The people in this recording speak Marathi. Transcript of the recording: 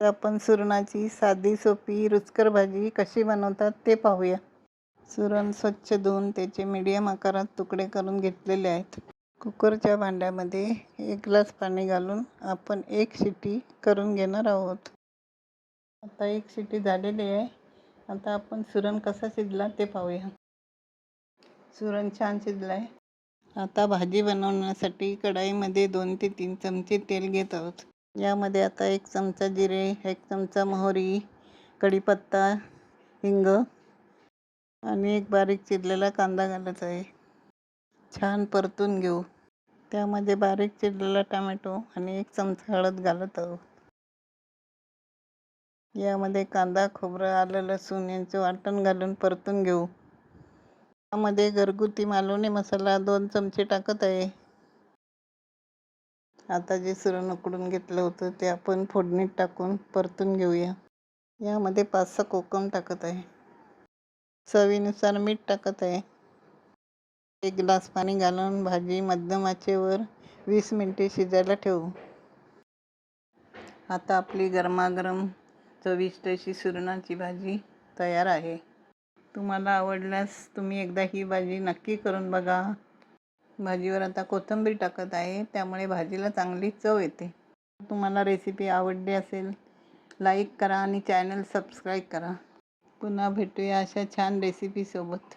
तर आपण सुरणाची साधी सोपी रुचकर भाजी कशी बनवतात ते पाहूया. सुरण स्वच्छ धुवून त्याचे मीडियम आकारात तुकडे करून घेतलेले आहेत. कुकरच्या भांड्यामध्ये 1 ग्लास पाणी घालून आपण 1 शिटी करून घेणार आहोत. आता 1 शिटी झालेली आहे. आता आपण सुरण कसा शिजला ते पाहूया. सुरण छान शिजलं आहे. आता भाजी बनवण्यासाठी कढईमध्ये 2 ते 3 चमचे तेल घेत आहोत. यामध्ये आता 1 चमचा जिरे, 1 चमचा मोहरी, कढीपत्ता, हिंग आणि 1 बारीक चिरलेला कांदा घालत आहे. छान परतून घेऊ. त्यामध्ये बारीक चिरलेला टोमॅटो आणि 1 चमचा हळद घालत आहोत. यामध्ये कांदा, खोबरं, आलं, लसूण यांचे वाटण घालून परतून घेऊ. यामध्ये घरगुती मालवणी मसाला 2 चमचे टाकत आहे. आता जे सुरण उकडून घेतलं होतं ते आपण फोडणीत टाकून परतून घेऊया. यामध्ये 5-6 कोकम टाकत आहे. चवीनुसार मीठ टाकत आहे. 1 ग्लास पाणी घालून भाजी मध्यम आचेवर 20 मिनिटे शिजायला ठेवू. आता आपली गरमागरम चविष्ट अशी सुरणाची भाजी तयार आहे. तुम्हाला आवडल्यास तुम्ही एकदा ही भाजी नक्की करून बघा. भाजीवर आता कोथिंबीर टाकत आहे, त्यामुळे भाजीला चांगली चव येते. तुम्हाला रेसिपी आवडली असेल लाईक करा आणि चॅनल सबस्क्राईब करा. पुन्हा भेटूया अशा छान रेसिपीसोबत.